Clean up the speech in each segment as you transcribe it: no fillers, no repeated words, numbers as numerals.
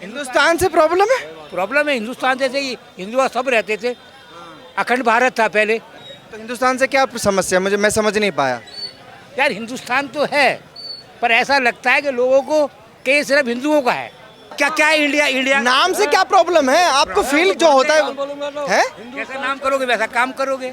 हिंदुस्तान से प्रॉब्लम है। प्रॉब्लम है हिंदुस्तान जैसे ही हिंदू सब रहते थे, अखंड भारत था पहले। तो हिंदुस्तान से क्या समस्या, मैं समझ नहीं पाया। यार हिंदुस्तान तो है, पर ऐसा लगता है कि लोगों को कि ये सिर्फ हिंदुओं का है। क्या क्या है इंडिया? इंडिया नाम से क्या प्रॉब्लम है? आपको फील जो होता है जैसा नाम करोगे वैसा काम करोगे।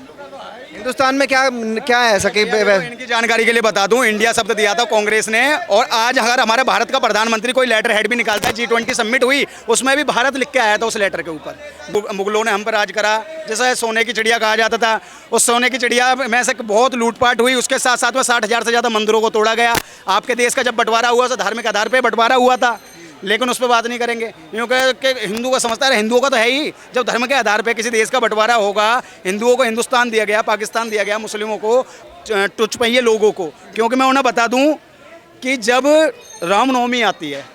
हिंदुस्तान में क्या क्या है ऐसा कि इनकी जानकारी के लिए बता दूं, इंडिया शब्द दिया था कांग्रेस ने, और आज अगर हमारे भारत का प्रधानमंत्री कोई लेटर हेड भी निकालता है, G20 समिट हुई उसमें भी भारत लिख के आया था उस लेटर के ऊपर। मुगलों ने हम पर राज करा, जैसे सोने की चिड़िया कहा जाता था, उस सोने की चिड़िया में से बहुत लूटपाट हुई, उसके साथ साथ में 60,000 से ज़्यादा मंदिरों को तोड़ा गया। आपके देश का जब बंटवारा हुआ तो धार्मिक आधार पर बंटवारा हुआ था, लेकिन उस पर बात नहीं करेंगे क्योंकि हिंदू का समझता है, हिंदुओं का तो है ही। जब धर्म के आधार पे किसी देश का बंटवारा होगा, हिंदुओं को हिंदुस्तान दिया गया, पाकिस्तान दिया गया, मुस्लिमों को टुच पहिए लोगों को। क्योंकि मैं उन्हें बता दूं कि जब रामनवमी आती है,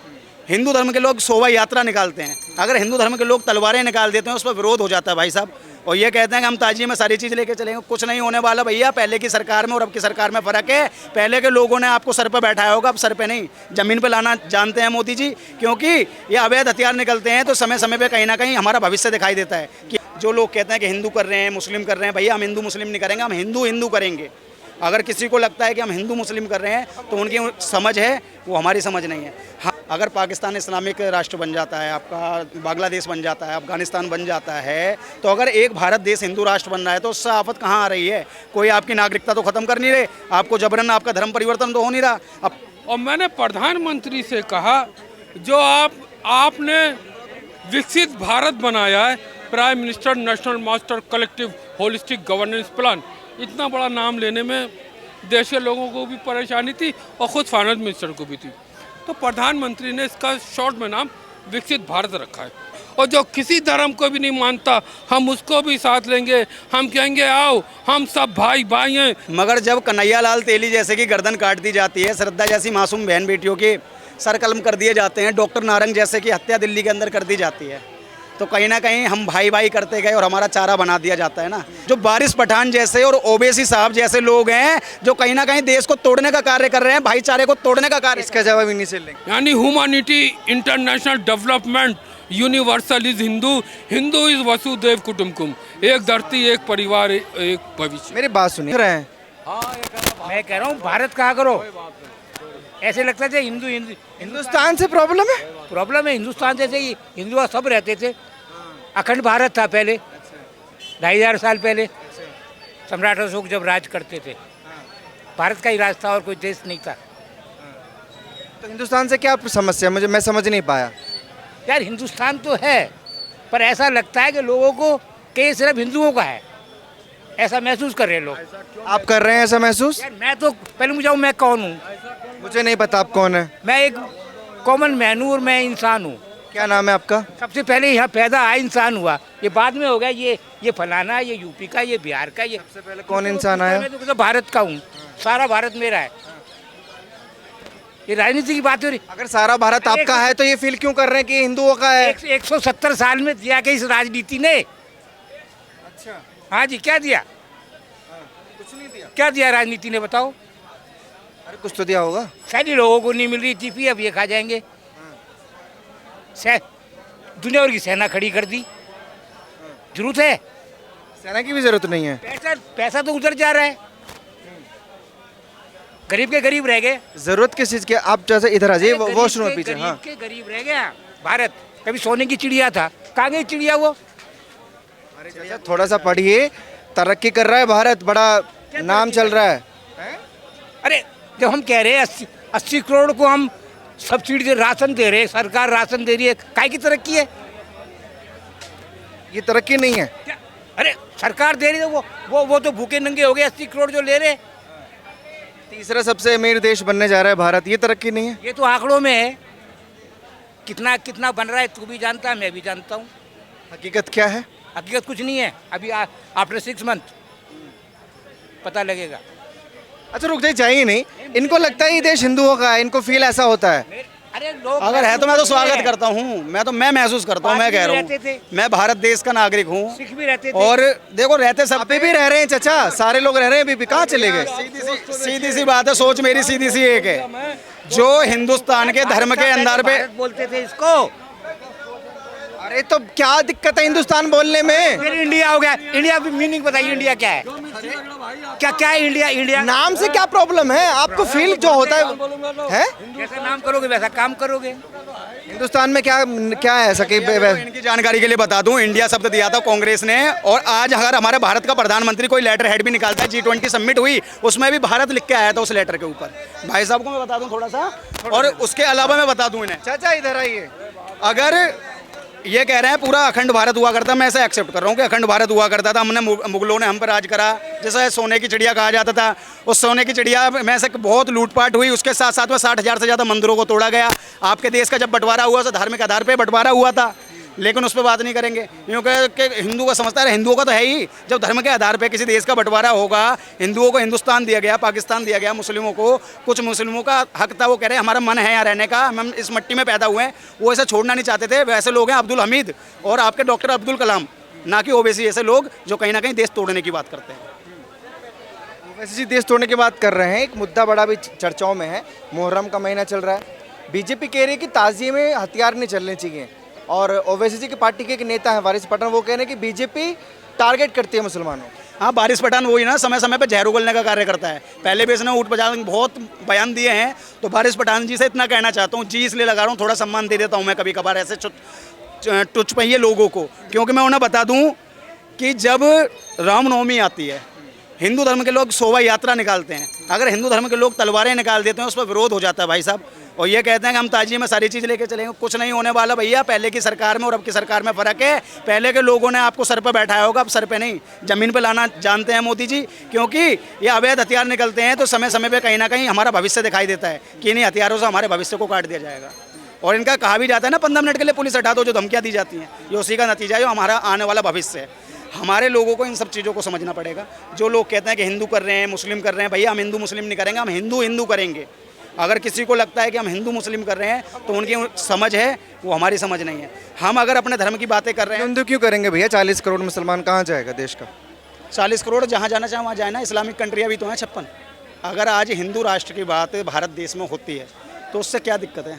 हिंदू धर्म के लोग शोभा यात्रा निकालते हैं, अगर हिंदू धर्म के लोग तलवारें निकाल देते हैं उस पर विरोध हो जाता है भाई साहब, और ये कहते हैं कि हम ताजिए में सारी चीज़ लेके चलेंगे। कुछ नहीं होने वाला भैया। पहले की सरकार में और अब की सरकार में फ़र्क है। पहले के लोगों ने आपको सर पे बैठाया होगा, अब सर पे नहीं, ज़मीन पे लाना जानते हैं मोदी जी। क्योंकि ये अवैध हथियार निकलते हैं तो समय समय पे कहीं ना कहीं हमारा भविष्य दिखाई देता है कि जो लोग कहते हैं कि हिंदू कर रहे हैं, मुस्लिम कर रहे हैं, भैया हम हिंदू मुस्लिम नहीं करेंगे, हम हिंदू हिंदू करेंगे। अगर किसी को लगता है कि हम हिंदू मुस्लिम कर रहे हैं तो उनकी समझ है, वो हमारी समझ नहीं है। हाँ, अगर पाकिस्तान इस्लामिक राष्ट्र बन जाता है, आपका बांग्लादेश बन जाता है, अफगानिस्तान बन जाता है, तो अगर एक भारत देश हिंदू राष्ट्र बन रहा है तो उससे आफत कहाँ आ रही है? कोई आपकी नागरिकता तो ख़त्म कर नहीं रहे, आपको जबरन आपका धर्म परिवर्तन तो हो नहीं रहा। अब और मैंने प्रधानमंत्री से कहा, जो आपने विकसित भारत बनाया है, prime minister national master collective holistic governance plan, इतना बड़ा नाम लेने में देश के लोगों को भी परेशानी थी और ख़ुद फाइनेंस मिनिस्टर को भी थी। तो प्रधानमंत्री ने इसका शॉर्ट में नाम विकसित भारत रखा है। और जो किसी धर्म को भी नहीं मानता, हम उसको भी साथ लेंगे, हम कहेंगे आओ हम सब भाई भाई हैं। मगर जब कन्हैयालाल तेली जैसे की गर्दन काट दी जाती है, श्रद्धा जैसी मासूम बहन बेटियों के सर कलम कर दिए जाते हैं, डॉक्टर नारंग जैसे की हत्या दिल्ली के अंदर कर दी जाती है, तो कहीं ना कहीं हम भाई भाई करते गए और हमारा चारा बना दिया जाता है ना। जो बारिश पठान जैसे और ओवैसी साहब जैसे लोग हैं जो कहीं ना कहीं देश को तोड़ने का कार्य कर रहे हैं, भाईचारे को तोड़ने का कार्य। इसका जवाब इन्हीं से लेंगे। यानी humanity, international development, universal is Hindu, Hindu is वसुदेव कुटुम्बकम, एक धरती एक परिवार एक भविष्य। मेरी बात सुनिए रहे हैं। मैं कह रहा हूँ भारत कहा करो, ऐसे लगता है हिंदू हिंदू हिंदुस्तान से प्रॉब्लम है। प्रॉब्लम है हिंदुस्तान जैसे ही हिंदू सब रहते थे, अखंड भारत था पहले, 2500 साल पहले सम्राट अशोक जब राज करते थे, भारत का ही राज था और कोई देश नहीं था। तो हिंदुस्तान से क्या समस्या, मैं समझ नहीं पाया। यार हिंदुस्तान तो है, पर ऐसा लगता है कि लोगों को कि ये सिर्फ हिंदुओं का है, ऐसा महसूस कर रहे हैं लोग। आप कर रहे हैं ऐसा महसूस? यार मैं तो पहले मुझे मैं कौन हूँ? मुझे नहीं पता आप कौन है। मैं एक कॉमन मैन हूँ और मैं इंसान हूँ। क्या नाम है आपका? सबसे पहले यहाँ पैदा आया इंसान हुआ, ये बाद में हो गया ये फलाना, ये यूपी का, ये बिहार का, ये सबसे पहले कौन इंसान आया? मैं तो भारत का हूँ, सारा भारत मेरा है। ये राजनीति की बात हो रही। अगर सारा भारत आपका है तो ये फील क्यों कर रहे हैं कि हिंदुओं का है? 170 साल में दिया कि इस राजनीति ने। अच्छा, हाँ जी, क्या दिया? कुछ नहीं दिया। क्या दिया राजनीति ने बताओ? अरे कुछ तो दिया होगा। शायद लोगों को नहीं मिल रही थी, अब ये खा जाएंगे। दुनिया भर की सेना खड़ी कर दी, जरूरत है? सेना की भी जरूरत नहीं है। पैसा तो उधर जा रहा है, गरीब के गरीब रह गए। जरूरत किस चीज की? आप जैसे इधर आ जाइए, वॉशरूम में पीछे। हाँ, गरीब के गरीब रह गया भारत। कभी सोने की चिड़िया था, कहाँ गई चिड़िया वो? चाचा थोड़ा सा पढ़िए, तरक्की कर रहा है भारत, बड़ा नाम चल रहा है। अरे जब हम कह रहे हैं 80 करोड़ को हम सब्सिडी दे, राशन दे रहे हैं, सरकार राशन दे रही है, काय की तरक्की है? ये तरक्की नहीं है। क्या? अरे सरकार दे रही है, वो तो भूखे नंगे हो गए। 80 करोड़ जो ले रहे, तीसरा सबसे अमीर देश बनने जा रहा है भारत, ये तरक्की नहीं है। ये तो आंकड़ों में है। कितना कितना बन रहा है तू भी जानता है, मैं भी जानता हूँ। हकीकत क्या है? हकीकत कुछ नहीं है, अभी आफ्टर 6 मंथ पता लगेगा। अच्छा रुक जाइए नहीं, इनको लगता है ये देश हिंदुओं का है, इनको फील ऐसा होता है। अरे लोग अगर है तो मैं तो स्वागत करता हूँ, मैं महसूस करता हूँ, मैं कह रहा रहते थे। हूँ मैं भारत देश का नागरिक हूँ। सिख भी रहते थे। और देखो रहते सब अभी भी रह रहे हैं चाचा, सारे लोग रह रहे हैं, अभी कहाँ चले गए? सीधी सी बात है, सोच मेरी सीधी सी एक है, जो हिंदुस्तान के धर्म के अंदर पे बोलते थे इसको, अरे तो क्या दिक्कत है हिंदुस्तान बोलने में? फिर इंडिया हो गया। इंडिया की मीनिंग बताइए, इंडिया क्या है? क्या क्या है इंडिया? इंडिया नाम से क्या प्रॉब्लम है आपको? फील जो होता है जैसा नाम करोगे वैसा काम करोगे। हिंदुस्तान में क्या क्या है ऐसा कि इनकी जानकारी के लिए बता दूं, इंडिया शब्द दिया था कांग्रेस ने, और आज अगर हमारे भारत का प्रधानमंत्री कोई लेटर हेड भी निकालता है, G20 समिट हुई उसमें भी भारत लिख के आया था उस लेटर के ऊपर। भाई साहब को मैं बता दूं थोड़ा सा, और उसके अलावा मैं बता दूं इन्हें, चाचा इधर आइए। अगर ये कह रहे हैं पूरा अखंड भारत हुआ करता, मैं ऐसा एक्सेप्ट कर रहा हूँ कि अखंड भारत हुआ करता था, हमने मुगलों ने हम पर राज करा, जैसे सोने की चिड़िया कहा जाता था, उस सोने की चिड़िया में से बहुत लूटपाट हुई, उसके साथ साथ में 60,000 से ज़्यादा मंदिरों को तोड़ा गया। आपके देश का जब बंटवारा हुआ तो धार्मिक आधार पर बंटवारा हुआ था, लेकिन उस पर बात नहीं करेंगे क्योंकि हिंदू का समझता है, हिंदुओं का तो है ही। जब धर्म के आधार पर किसी देश का बंटवारा होगा, हिंदुओं को हिंदुस्तान दिया गया, पाकिस्तान दिया गया, मुस्लिमों को कुछ मुस्लिमों का हक था, वो कह रहे हैं हमारा मन है यहाँ रहने का, हम इस मिट्टी में पैदा हुए हैं, वो ऐसा छोड़ना नहीं चाहते थे। वैसे लोग हैं अब्दुल हमीद और आपके डॉक्टर अब्दुल कलाम, ना कि ओवैसी ऐसे लोग जो कहीं ना कहीं देश तोड़ने की बात करते हैं। वैसे जी देश तोड़ने की बात कर रहे हैं, एक मुद्दा बड़ा भी चर्चाओं में है। मुहर्रम का महीना चल रहा है, बीजेपी कह रही है कि ताजिए में हथियार नहीं चलने चाहिए, और ओवैसी जी की पार्टी के एक नेता है वारिस पठान, वो कह रहे हैं कि बीजेपी टारगेट करती है मुसलमानों। हाँ, वारिस पठान वही ना, समय समय पे जहर उगलने का कार्य करता है। पहले भी इसने ऊँट बजाने बहुत बयान दिए हैं, तो वारिस पठान जी से इतना कहना चाहता हूँ, जी इसलिए लगा रहा हूँ, थोड़ा सम्मान दे देता हूँ मैं कभी कभार ऐसे टुच पहिए लोगों को, क्योंकि मैं उन्हें बता दूँ कि जब रामनवमी आती है, हिंदू धर्म के लोग शोभा यात्रा निकालते हैं, अगर हिंदू धर्म के लोग तलवारें निकाल देते हैं उस पर विरोध हो जाता है भाई साहब, और ये कहते हैं कि हम ताजिए में सारी चीज़ लेके चलेंगे। कुछ नहीं होने वाला भैया, पहले की सरकार में और अब की सरकार में फ़र्क है। पहले के लोगों ने आपको सर पर बैठाया होगा, अब सर पे नहीं, ज़मीन पे लाना जानते हैं मोदी जी, क्योंकि ये अवैध हथियार निकलते हैं तो समय समय पे कहीं ना कहीं हमारा भविष्य दिखाई देता है कि इन्हीं हथियारों से हमारे भविष्य को काट दिया जाएगा। और इनका कहा भी जाता है ना 15 मिनट के लिए पुलिस हटा दो, जो धमकियाँ दी जाती हैं, ये उसी का नतीजा है, जो हमारा आने वाला भविष्य है। हमारे लोगों को इन सब चीज़ों को समझना पड़ेगा। जो लोग कहते हैं कि हिंदू कर रहे हैं, मुस्लिम कर रहे हैं, भैया हम हिंदू मुस्लिम नहीं करेंगे, हम हिंदू हिंदू करेंगे। अगर किसी को लगता है कि हम हिंदू मुस्लिम कर रहे हैं तो उनकी समझ है, वो हमारी समझ नहीं है। हम अगर अपने धर्म की बातें कर रहे हैं, हिंदू क्यों करेंगे भैया? 40 करोड़ मुसलमान कहाँ जाएगा देश का? 40 करोड़ जहाँ जाना चाहे वहाँ जाए ना, इस्लामिक कंट्रियाँ भी तो हैं 56। अगर आज हिंदू राष्ट्र की बात भारत देश में होती है तो उससे क्या दिक्कत है?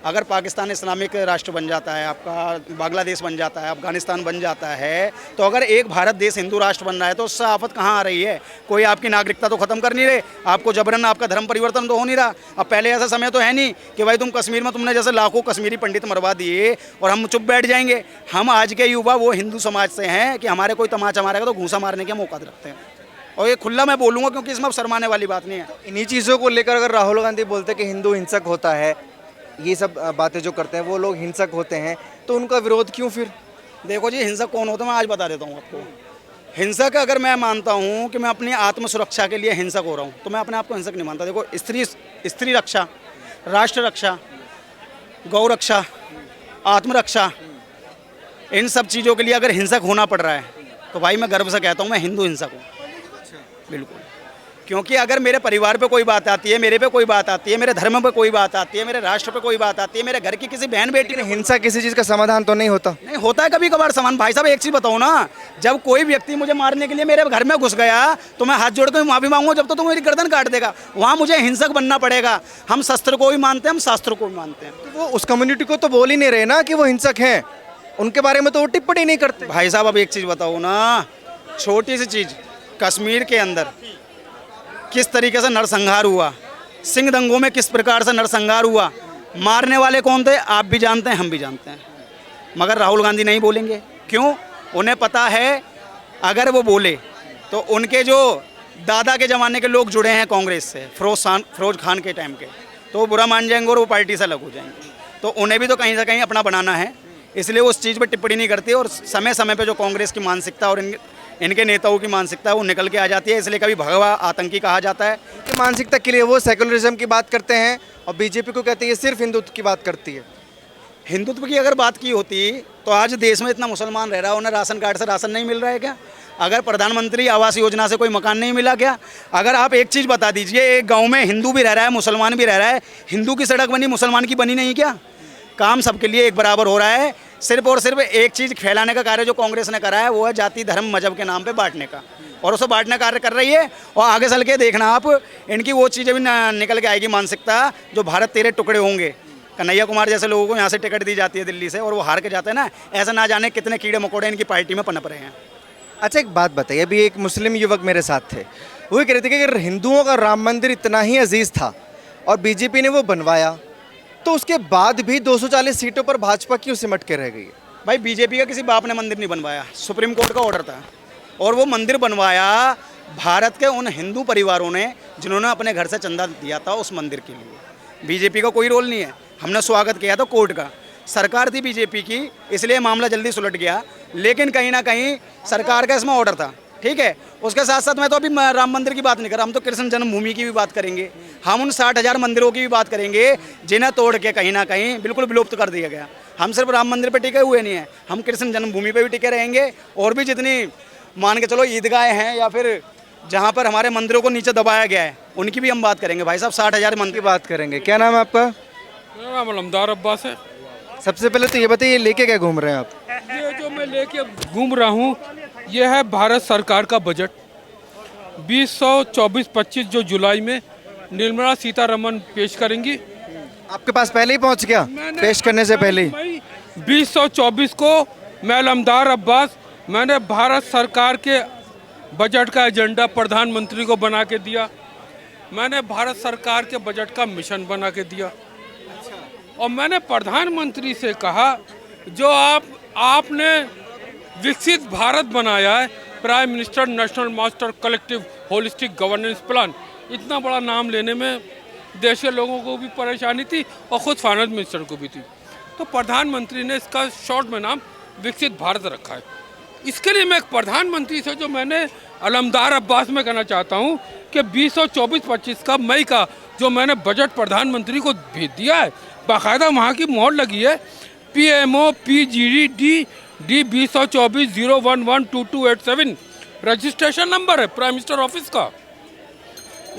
अगर पाकिस्तान इस्लामिक राष्ट्र बन जाता है, आपका बांग्लादेश बन जाता है, अफगानिस्तान बन जाता है, तो अगर एक भारत देश हिंदू राष्ट्र बन रहा है तो उससे आफत कहाँ आ रही है? कोई आपकी नागरिकता तो ख़त्म कर नहीं रहे, आपको जबरन आपका धर्म परिवर्तन तो हो नहीं रहा। अब पहले ऐसा समय तो है नहीं कि भाई तुम कश्मीर में तुमने जैसे लाखों कश्मीरी पंडित मरवा दिए और हम चुप बैठ जाएंगे। हम आज के युवा वो हिंदू समाज से हैं कि हमारे कोई तमाचा मारेगा तो घूसा मारने का मौका रखते हैं, और ये खुला मैं बोलूँगा क्योंकि इसमें शर्माने वाली बात नहीं है। इन्हीं चीज़ों को लेकर अगर राहुल गांधी बोलते हैं कि हिंदू हिंसक होता है, ये सब बातें जो करते हैं वो लोग हिंसक होते हैं, तो उनका विरोध क्यों फिर? देखो जी, हिंसक कौन होता है मैं आज बता देता हूँ आपको। हिंसक अगर मैं मानता हूँ कि मैं अपनी आत्म सुरक्षा के लिए हिंसक हो रहा हूँ तो मैं अपने आप को हिंसक नहीं मानता। देखो, स्त्री रक्षा, राष्ट्र रक्षा, गौ रक्षा, आत्मरक्षा, इन सब चीज़ों के लिए अगर हिंसक होना पड़ रहा है तो भाई मैं गर्व से कहता हूँ मैं हिंदू हिंसक हूँ, बिल्कुल। क्योंकि अगर मेरे परिवार पे कोई बात आती है, मेरे पे कोई बात आती है, मेरे धर्म पे कोई बात आती है, मेरे राष्ट्र पे कोई बात आती है, मेरे घर की किसी बहन बेटी, हिंसा किसी चीज़ का समाधान तो नहीं होता। नहीं होता है कभी कभार समान। भाई साहब एक चीज़ बताओ ना, जब कोई व्यक्ति मुझे मारने के लिए मेरे घर में घुस गया तो मैं हाथ जोड़ कर माफी मांगूंगा जब तो मेरी गर्दन काट देगा, वहाँ मुझे हिंसक बनना पड़ेगा। हम शस्त्र को भी मानते हैं, हम शास्त्र को भी मानते हैं। तो वो उस कम्युनिटी को तो बोल ही नहीं रहे ना कि वो हिंसक हैं, उनके बारे में तो वो टिप्पणी नहीं करते। भाई साहब अब एक चीज़ बताओ ना, छोटी सी चीज़, कश्मीर के अंदर किस तरीके से नरसंहार हुआ, सिंह दंगों में किस प्रकार से नरसंहार हुआ, मारने वाले कौन थे आप भी जानते हैं, हम भी जानते हैं, मगर राहुल गांधी नहीं बोलेंगे। क्यों? उन्हें पता है अगर वो बोले तो उनके जो दादा के ज़माने के लोग जुड़े हैं कांग्रेस से, फिरोज खान के टाइम के, तो वो बुरा मान जाएंगे और वो पार्टी से अलग हो जाएंगे। तो उन्हें भी तो कहीं से कहीं अपना बनाना है, इसलिए वो उस चीज़ पर टिप्पणी नहीं करती। और समय समय पर जो कांग्रेस की मानसिकता और इनके नेताओं की मानसिकता वो निकल के आ जाती है, इसलिए कभी भगवा आतंकी कहा जाता है। इनकी मानसिकता के लिए वो सेकुलरिज्म की बात करते हैं और बीजेपी को कहते हैं ये सिर्फ हिंदुत्व की बात करती है। हिंदुत्व की अगर बात की होती तो आज देश में इतना मुसलमान रह रहा है, उन्हें राशन कार्ड से राशन नहीं मिल रहा है क्या? अगर प्रधानमंत्री आवास योजना से कोई मकान नहीं मिला क्या? अगर आप एक चीज़ बता दीजिए, एक गाँव में हिंदू भी रह रहा है, मुसलमान भी रह रहा है, हिंदू की सड़क बनी, मुसलमान की बनी नहीं क्या? काम सबके लिए एक बराबर हो रहा है। सिर्फ और सिर्फ एक चीज़ फैलाने का कार्य जो कांग्रेस ने करा है वो है जाति धर्म मजहब के नाम पे बांटने का, और उसे बांटने का कार्य कर रही है। और आगे चल के देखना आप, इनकी वो चीज़ें भी निकल के आएगी मानसिकता, जो भारत तेरे टुकड़े होंगे, कन्हैया कुमार जैसे लोगों को यहाँ से टिकट दी जाती है दिल्ली से, और वो हार के जाते हैं ना, ऐसा ना जाने कितने कीड़े मकोड़े इनकी पार्टी में पनप रहे हैं। अच्छा एक बात बताइए, अभी एक मुस्लिम युवक मेरे साथ थे, वो ये कह रहे थे कि अगर हिंदुओं का राम मंदिर इतना ही अजीज था और बीजेपी ने वो बनवाया, तो उसके बाद भी 240 सीटों पर भाजपा क्यों सिमट के रह गई है? भाई बीजेपी का किसी बाप ने मंदिर नहीं बनवाया, सुप्रीम कोर्ट का ऑर्डर था, और वो मंदिर बनवाया भारत के उन हिंदू परिवारों ने जिन्होंने अपने घर से चंदा दिया था उस मंदिर के लिए। बीजेपी का कोई रोल नहीं है। हमने स्वागत किया था कोर्ट का, सरकार थी बीजेपी की, इसलिए मामला जल्दी सुलट गया, लेकिन कहीं ना कहीं सरकार का इसमें ऑर्डर था, ठीक है। उसके साथ साथ मैं तो अभी राम मंदिर की बात नहीं कर रहा, हम तो कृष्ण जन्मभूमि की भी बात करेंगे, हम उन 60,000 मंदिरों की भी बात करेंगे जिन्हें तोड़ के कहीं ना कहीं बिल्कुल विलुप्त कर दिया गया। हम सिर्फ राम मंदिर पर टिके हुए नहीं हैं, हम कृष्ण जन्मभूमि पर भी टिके रहेंगे, और भी जितनी मान के चलो ईदगाहें हैं या फिर जहाँ पर हमारे मंदिरों को नीचे दबाया गया है उनकी भी हम बात करेंगे। भाई साहब 60,000 मंदिर की बात करेंगे। क्या नाम है आपका? मेरा नाम अलमदार अब्बास है। सबसे पहले तो ये बताइए, लेके क्या घूम रहे हैं आप? ये जो मैं लेके घूम रहा हूँ ये है भारत सरकार का बजट 2024-25 जो जुलाई में निर्मला सीतारमन पेश करेंगी। आपके पास पहले ही पहुंच गया पेश करने से पहले ही? मई 2024 को मैं अलमदार अब्बास, मैंने भारत सरकार के बजट का एजेंडा प्रधानमंत्री को बना के दिया, मैंने भारत सरकार के बजट का मिशन बना के दिया, और मैंने प्रधानमंत्री से कहा जो आपने विकसित भारत बनाया है, prime minister national master collective holistic governance plan, इतना बड़ा नाम लेने में देश के लोगों को भी परेशानी थी और ख़ुद फाइनेंस मिनिस्टर को भी थी, तो प्रधानमंत्री ने इसका शॉर्ट में नाम विकसित भारत रखा है। इसके लिए मैं एक प्रधानमंत्री से जो मैंने अलमदार अब्बास में कहना चाहता हूँ कि 2024-25 का मई का जो मैंने बजट प्रधानमंत्री को भेज दिया है, बाकायदा वहाँ की मोहर लगी है PMO PGD D 2024-0112287 registration number है प्राइम मिनिस्टर ऑफिस का।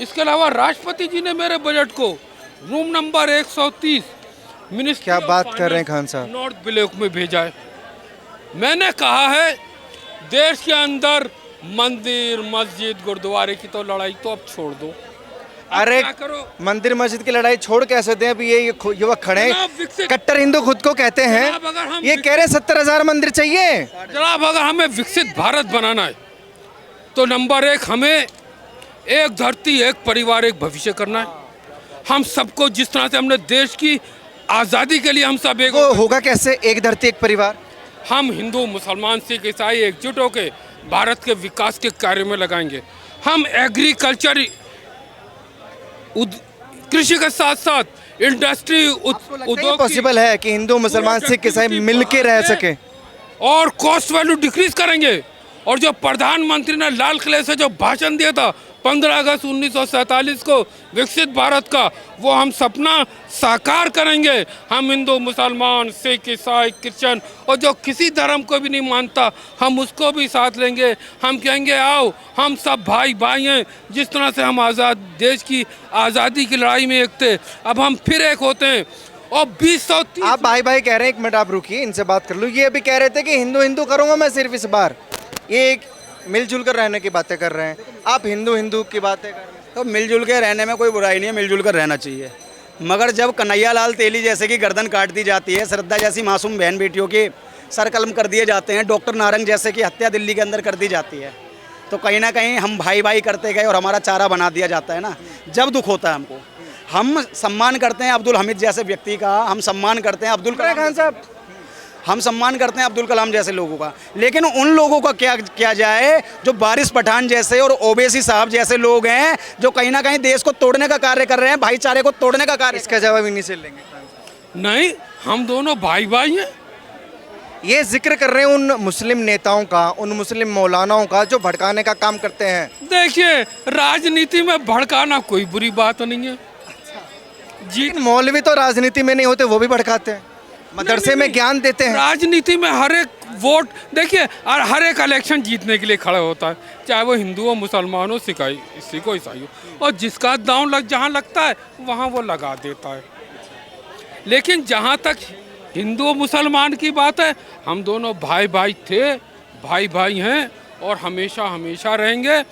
इसके अलावा राष्ट्रपति जी ने मेरे बजट को रूम नंबर 130 मिनिस्ट्री क्या बात कर रहे हैं खान साहब? नॉर्थ ब्लॉक में भेजा है। मैंने कहा है देश के अंदर मंदिर मस्जिद गुरुद्वारे की तो लड़ाई तो अब छोड़ दो। अरे क्या करो? मंदिर मस्जिद की लड़ाई छोड़ कैसे दें? अभी ये युवक खड़े हैं, जनाब, विकसित- कट्टर हिंदू खुद को कहते हैं, जनाब, अगर हम ये कह रहे 70,000 मंदिर चाहिए। जनाब अगर हमें विकसित भारत बनाना है तो नंबर 1 हमें एक धरती एक परिवार एक भविष्य करना है। हम सबको जिस तरह से हमने देश की आज़ादी के लिए हम सब एक, वो होगा कैसे एक धरती एक परिवार? हम हिंदू मुसलमान सिख ईसाई एकजुट होकर भारत के विकास के कार्य में लगाएंगे। हम एग्रीकल्चर कृषि के साथ साथ इंडस्ट्री उद्योग पॉसिबल है कि हिंदू मुसलमान सिख ईसाई मिल के रह सके? और कॉस्ट वैल्यू डिक्रीज करेंगे। और जो प्रधानमंत्री ने लाल किले से जो भाषण दिया था 15 अगस्त 1947 को विकसित भारत का, वो हम सपना साकार करेंगे। हम हिंदू मुसलमान सिख ईसाई क्रिश्चियन और जो किसी धर्म को भी नहीं मानता हम उसको भी साथ लेंगे। हम कहेंगे आओ हम सब भाई भाई हैं। जिस तरह से हम आज़ाद देश की आज़ादी की लड़ाई में एक थे, अब हम फिर एक होते हैं। और 2030 आप भाई भाई कह रहे हैं, एक मिनट आप रुकिए, इनसे बात कर लूँ। ये अभी कह रहे थे कि हिंदू हिंदू करूँगा मैं सिर्फ इस बार, ये एक मिलजुल कर रहने की बातें कर रहे हैं। आप हिंदू हिंदू की बातें कर रहे हैं। तो मिलजुल के रहने में कोई बुराई नहीं है, मिलजुल कर रहना चाहिए, मगर जब कन्हैया लाल तेली जैसे की गर्दन काट दी जाती है, श्रद्धा जैसी मासूम बहन बेटियों के सर कलम कर दिए जाते हैं, डॉक्टर नारंग जैसे की हत्या दिल्ली के अंदर कर दी जाती है, तो कहीं ना कहीं हम भाई भाई करते गए और हमारा चारा बना दिया जाता है ना। जब दुख होता है हमको, हम सम्मान करते हैं अब्दुल हमीद जैसे व्यक्ति का, हम सम्मान करते हैं अब्दुल खान साहब, हम सम्मान करते हैं अब्दुल कलाम जैसे लोगों का, लेकिन उन लोगों का क्या किया जाए जो बारिश पठान जैसे और ओवैसी साहब जैसे लोग हैं जो कहीं ना कहीं देश को तोड़ने का कार्य कर रहे हैं, भाईचारे को तोड़ने का कार्य। इसका जवाब इन्हीं से लेंगे। नहीं, हम दोनों भाई भाई हैं। ये जिक्र कर रहे हैं उन मुस्लिम नेताओं का, उन मुस्लिम मौलानाओं का जो भड़काने का काम करते हैं। देखिए राजनीति में भड़काना कोई बुरी बात नहीं है जी। लेकिन मौलवी तो राजनीति में नहीं होते, वो भी भड़काते हैं, मदरसे में ज्ञान देते हैं। राजनीति में हर एक वोट देखिए और हर एक इलेक्शन जीतने के लिए खड़ा होता है, चाहे वो हिंदू हो मुसलमान हो सिख हो ईसाई हो, और जिसका दांव जहाँ लगता है वहाँ वो लगा देता है। लेकिन जहाँ तक हिंदू मुसलमान की बात है, हम दोनों भाई भाई थे, भाई भाई हैं और हमेशा हमेशा रहेंगे।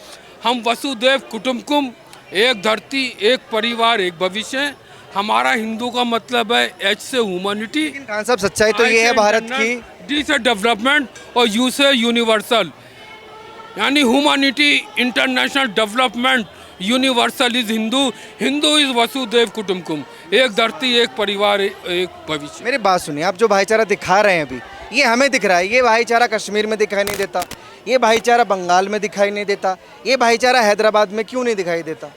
हम वसुदेव कुटुंबकम, एक धरती एक परिवार एक भविष्य। हमारा हिंदू का मतलब है एच से ह्यूमैनिटी, लेकिन खान साहब सच्चाई तो ये है भारत की, डी से डेवलपमेंट और यू से यूनिवर्सल, यानी humanity, international development, universal is Hindu, Hindu is वसुदेव कुटुंबकम, एक धरती एक परिवार एक भविष्य। मेरी बात सुनिए, आप जो भाईचारा दिखा रहे हैं अभी, ये हमें दिख रहा है, ये भाईचारा कश्मीर में दिखाई नहीं देता, ये भाईचारा बंगाल में दिखाई नहीं देता, ये भाईचारा हैदराबाद में क्यों नहीं दिखाई देता?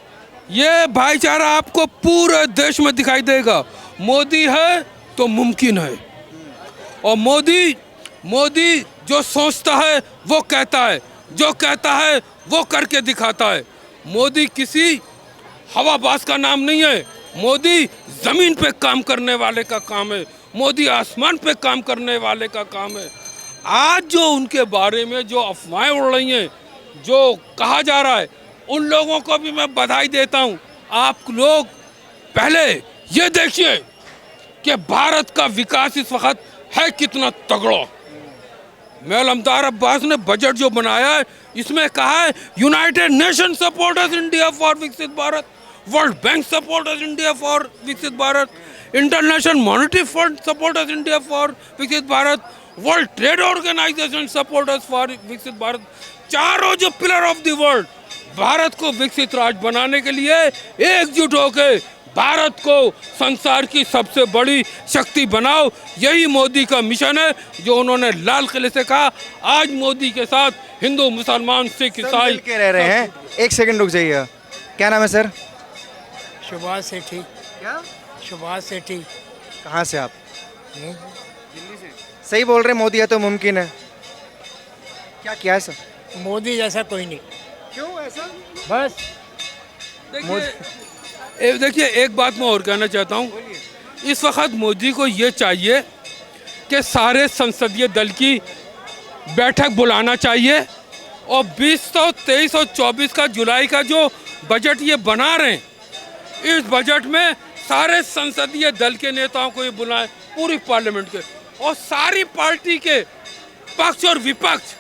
ये भाईचारा आपको पूरे देश में दिखाई देगा। मोदी है तो मुमकिन है, और मोदी जो सोचता है वो कहता है, जो कहता है वो करके दिखाता है। मोदी किसी हवाबाज का नाम नहीं है, मोदी जमीन पे काम करने वाले का काम है, मोदी आसमान पे काम करने वाले का काम है। आज जो उनके बारे में जो अफवाहें उड़ रही हैं, जो कहा जा रहा है, उन लोगों को भी मैं बधाई देता हूं। आप लोग पहले ये देखिए कि भारत का विकास इस वक्त है कितना तगड़ा। मेल अमदार अब्बास ने बजट जो बनाया है, इसमें कहा है United Nation supporters India for Viksit Bharat, World Bank supporters India for Viksit Bharat, International Monetary Fund supporters India for Viksit Bharat, World Trade Organization supporters for Viksit Bharat. चारों जो pillar of the world Bharat को विकसित राज्य बनाने के लिए एकजुट होकर भारत को संसार की सबसे बड़ी शक्ति बनाओ, यही मोदी का मिशन है, जो उन्होंने लाल किले से कहा। आज मोदी के साथ हिंदू, मुसलमान, सिख, ईसाई के रह रहे हैं। एक सेकंड रुक जाइए, क्या नाम है सर? सुभाष सेठी। क्या? सुभाष सेठी। कहाँ से आप? दिल्ली से। सही बोल रहे हैं, मोदी है तो मुमकिन है। क्या किया है सर? मोदी जैसा कोई नहीं। क्यों ऐसा? बस देखिए एक बात मैं और कहना चाहता हूँ, इस वक्त मोदी को ये चाहिए कि सारे संसदीय दल की बैठक बुलाना चाहिए, और 20, 23 और 24 का जुलाई का जो बजट ये बना रहे हैं, इस बजट में सारे संसदीय दल के नेताओं को ये बुलाएं, पूरी पार्लियामेंट के, और सारी पार्टी के पक्ष और विपक्ष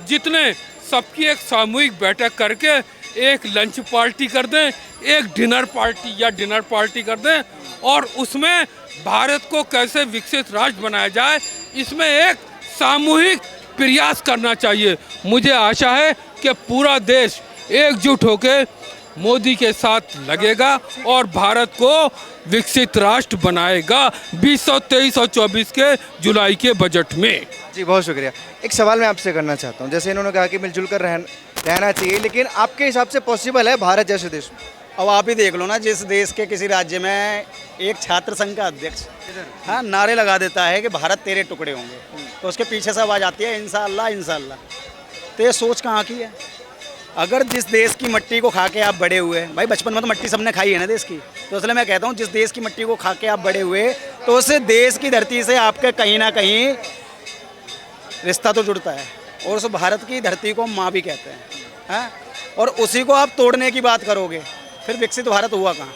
जितने, सबकी एक सामूहिक बैठक करके एक लंच पार्टी कर दें, एक डिनर पार्टी कर दें, और उसमें भारत को कैसे विकसित राज्य बनाया जाए, इसमें एक सामूहिक प्रयास करना चाहिए। मुझे आशा है कि पूरा देश एकजुट होकर मोदी के साथ लगेगा और भारत को विकसित राष्ट्र बनाएगा 20, 23 और 24 के जुलाई के बजट में। जी बहुत शुक्रिया। एक सवाल मैं आपसे करना चाहता हूँ, जैसे इन्होंने कहा कि मिलजुल कर रहना चाहिए, लेकिन आपके हिसाब से पॉसिबल है भारत जैसे देश में? अब आप ही देख लो ना, जिस देश के किसी राज्य में एक छात्र संघ का अध्यक्ष हाँ नारे लगा देता है कि भारत तेरे टुकड़े होंगे, तो उसके पीछे से आवाज़ आती है इंशाअल्लाह इंशाअल्लाह। तो ये सोच कहाँ की है? अगर जिस देश की मिट्टी को खा के आप बड़े हुए, भाई बचपन में तो मिट्टी सबने खाई है ना देश की, तो इसलिए मैं कहता हूँ जिस देश की मिट्टी को खा के आप बड़े हुए, तो उस देश की धरती से आपके कहीं ना कहीं रिश्ता तो जुड़ता है, और उस भारत की धरती को माँ भी कहते हैं, हाँ? और उसी को आप तोड़ने की बात करोगे, फिर विकसित भारत हुआ कहाँ?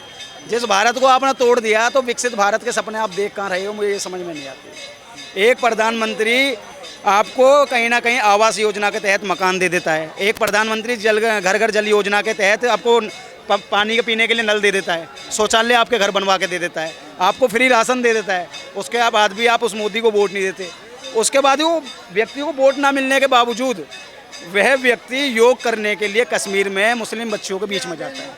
जिस भारत को आपने तोड़ दिया, तो विकसित भारत के सपने आप देख कहाँ रहे हो, मुझे ये समझ में नहीं आती। एक प्रधानमंत्री आपको कहीं ना कहीं आवास योजना के तहत मकान दे देता है, एक प्रधानमंत्री घर घर जल योजना के तहत आपको पानी के पीने के लिए नल दे देता है, शौचालय आपके घर बनवा के दे देता है, आपको फ्री राशन दे देता है, उसके बाद भी आप उस मोदी को वोट नहीं देते। उसके बाद वो व्यक्ति को वोट ना मिलने के बावजूद वह व्यक्ति योग करने के लिए कश्मीर में मुस्लिम बच्चियों के बीच में जाता है।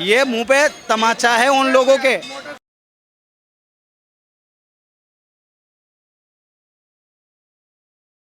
ये मुंह पे तमाचा है उन लोगों के